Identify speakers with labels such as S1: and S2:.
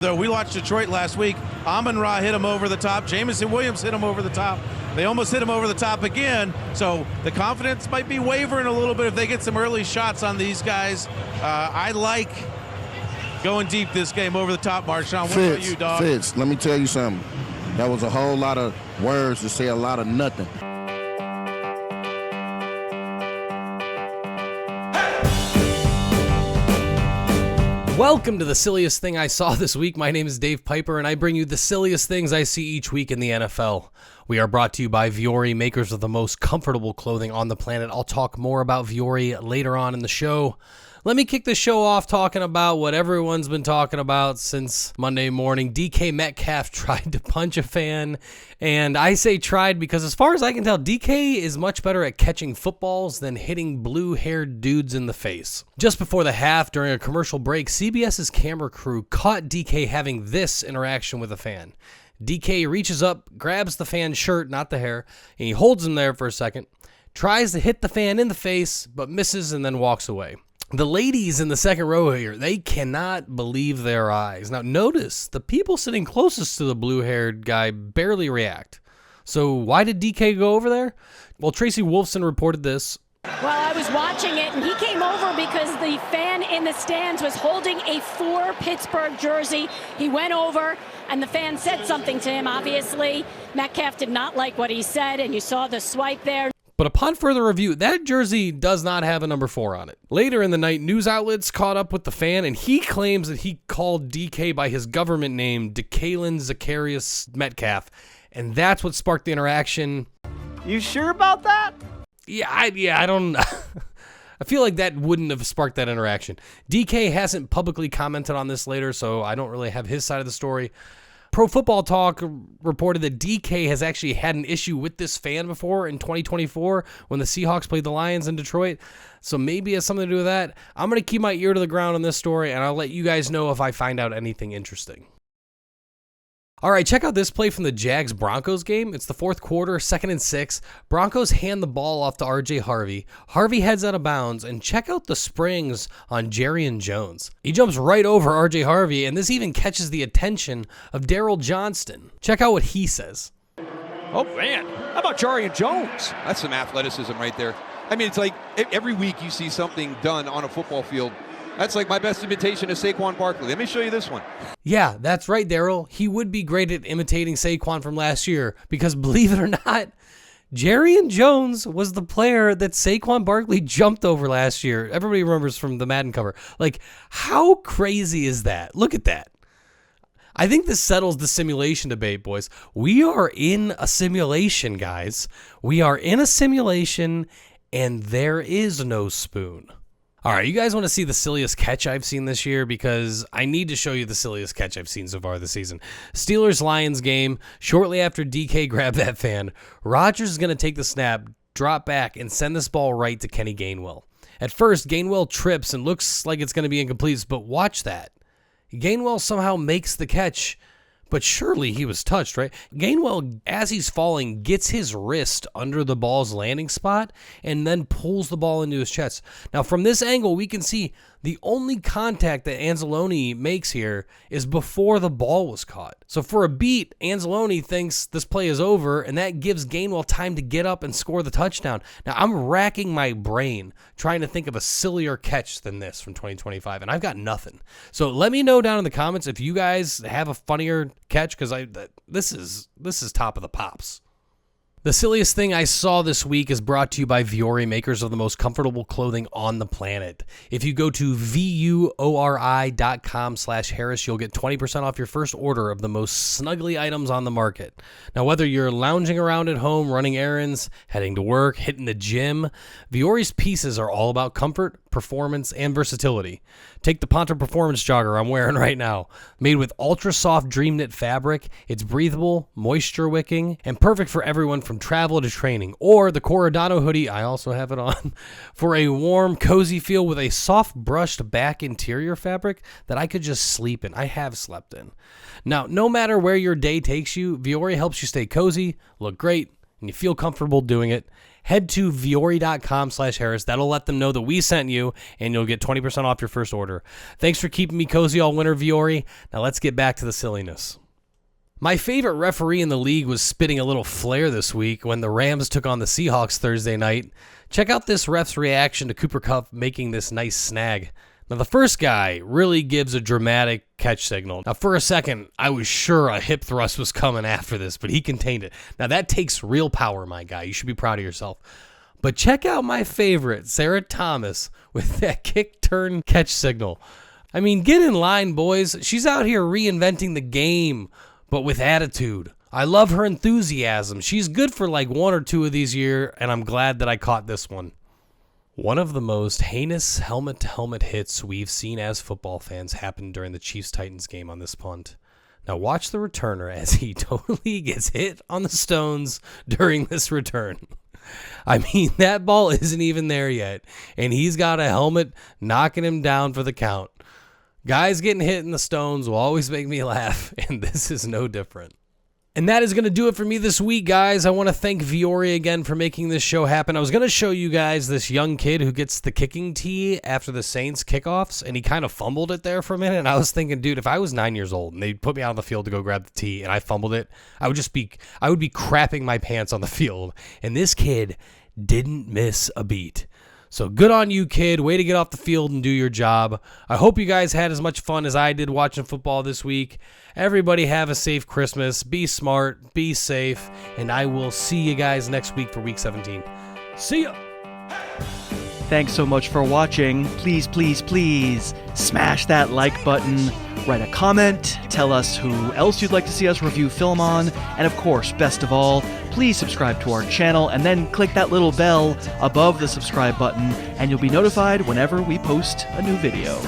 S1: Though we watched Detroit last week, Amon-Ra hit him over the top. Jamison Williams hit him over the top. They almost hit him over the top again. So the confidence might be wavering a little bit if they get some early shots on these guys. I like going deep this game over the top, Marshawn. What about you, dog?
S2: Fitz, let me tell you something. That was a whole lot of words to say a lot of nothing.
S3: Welcome to the silliest thing I saw this week. My name is Dave Pyper, and I bring you the silliest things I see each week in the NFL. We are brought to you by Vuori, makers of the most comfortable clothing on the planet. I'll talk more about Vuori later on in the show. Let me kick the show off talking about what everyone's been talking about since Monday morning. DK Metcalf tried to punch a fan, and I say tried because as far as I can tell, DK is much better at catching footballs than hitting blue-haired dudes in the face. Just before the half, during a commercial break, CBS's camera crew caught DK having this interaction with a fan. DK reaches up, grabs the fan's shirt, not the hair, and he holds him there for a second, tries to hit the fan in the face, but misses and then walks away. The ladies in the second row here, they cannot believe their eyes. Now, notice the people sitting closest to the blue-haired guy barely react. So why did DK go over there? Well, Tracy Wolfson reported this.
S4: Well, I was watching it, and he came over because the fan in the stands was holding a For Pittsburgh jersey. He went over, and the fan said something to him, obviously. Metcalf did not like what he said, and you saw the swipe there.
S3: But upon further review, that jersey does not have a number 4 on it. Later in the night, news outlets caught up with the fan, and he claims that he called DK by his government name, Decalen Zacharias Metcalf, and that's what sparked the interaction.
S5: You sure about that?
S3: Yeah, I don't I feel like that wouldn't have sparked that interaction. DK hasn't publicly commented on this later, so I don't really have his side of the story. Pro Football Talk reported that DK has actually had an issue with this fan before in 2024 when the Seahawks played the Lions in Detroit. So maybe it has something to do with that. I'm going to keep my ear to the ground on this story, and I'll let you guys know if I find out anything interesting. All right, check out this play from the Jags-Broncos game. It's the fourth quarter, 2nd and 6. Broncos hand the ball off to R.J. Harvey. Harvey heads out of bounds, and check out the springs on Jerrion Jones. He jumps right over R.J. Harvey, and this even catches the attention of Daryl Johnston. Check out what he says.
S6: Oh, man. How about Jerrion Jones? That's some athleticism right there. I mean, it's like every week you see something done on a football field. That's like my best imitation of Saquon Barkley. Let me show you this one.
S3: Yeah, that's right, Daryl. He would be great at imitating Saquon from last year because, believe it or not, Jerrion Jones was the player that Saquon Barkley jumped over last year. Everybody remembers from the Madden cover. Like, how crazy is that? Look at that. I think this settles the simulation debate, boys. We are in a simulation, guys. We are in a simulation, and there is no spoon. All right, you guys want to see the silliest catch I've seen this year? Because I need to show you the silliest catch I've seen so far this season. Steelers-Lions game, shortly after DK grabbed that fan, Rodgers is going to take the snap, drop back, and send this ball right to Kenny Gainwell. At first, Gainwell trips and looks like it's going to be incomplete, but watch that. Gainwell somehow makes the catch, but surely he was touched, right? Gainwell, as he's falling, gets his wrist under the ball's landing spot and then pulls the ball into his chest. Now, from this angle, we can see the only contact that Anzalone makes here is before the ball was caught. So for a beat, Anzalone thinks this play is over, and that gives Gainwell time to get up and score the touchdown. Now, I'm racking my brain trying to think of a sillier catch than this from 2025, and I've got nothing. So let me know down in the comments if you guys have a funnier catch, because this is top of the pops. The silliest thing I saw this week is brought to you by Vuori, makers of the most comfortable clothing on the planet. If you go to vuori.com/Harris, you'll get 20% off your first order of the most snuggly items on the market. Now, whether you're lounging around at home, running errands, heading to work, hitting the gym, Vuori's pieces are all about comfort, performance, and versatility. Take the Ponto Performance Jogger I'm wearing right now. Made with ultra-soft dream knit fabric, it's breathable, moisture-wicking, and perfect for everyone from travel to training. Or the Corradano hoodie, I also have it on, for a warm, cozy feel with a soft brushed back interior fabric that I could just sleep in. I have slept in. Now, no matter where your day takes you, Vuori helps you stay cozy, look great, and you feel comfortable doing it, head to Vuori.com/Harris. That'll let them know that we sent you, and you'll get 20% off your first order. Thanks for keeping me cozy all winter, Vuori. Now let's get back to the silliness. My favorite referee in the league was spitting a little flair this week when the Rams took on the Seahawks Thursday night. Check out this ref's reaction to Cooper Kupp making this nice snag. Now, the first guy really gives a dramatic catch signal. Now, for a second, I was sure a hip thrust was coming after this, but he contained it. Now, that takes real power, my guy. You should be proud of yourself. But check out my favorite, Sarah Thomas, with that kick turn catch signal. I mean, get in line, boys. She's out here reinventing the game, but with attitude. I love her enthusiasm. She's good for like one or two of these years, and I'm glad that I caught this one. One of the most heinous helmet-to-helmet hits we've seen as football fans happened during the Chiefs-Titans game on this punt. Now watch the returner as he totally gets hit on the stones during this return. I mean, that ball isn't even there yet, and he's got a helmet knocking him down for the count. Guys getting hit in the stones will always make me laugh, and this is no different. And that is going to do it for me this week, guys. I want to thank Vuori again for making this show happen. I was going to show you guys this young kid who gets the kicking tee after the Saints kickoffs, and he kind of fumbled it there for a minute. And I was thinking, dude, if I was 9 years old and they put me out on the field to go grab the tee and I fumbled it, I would be crapping my pants on the field. And this kid didn't miss a beat. So good on you, kid. Way to get off the field and do your job. I hope you guys had as much fun as I did watching football this week. Everybody have a safe Christmas. Be smart. Be safe. And I will see you guys next week for Week 17. See ya!
S5: Thanks so much for watching. Please, please, please smash that like button. Write a comment. Tell us who else you'd like to see us review film on. And of course, best of all, please subscribe to our channel and then click that little bell above the subscribe button and you'll be notified whenever we post a new video.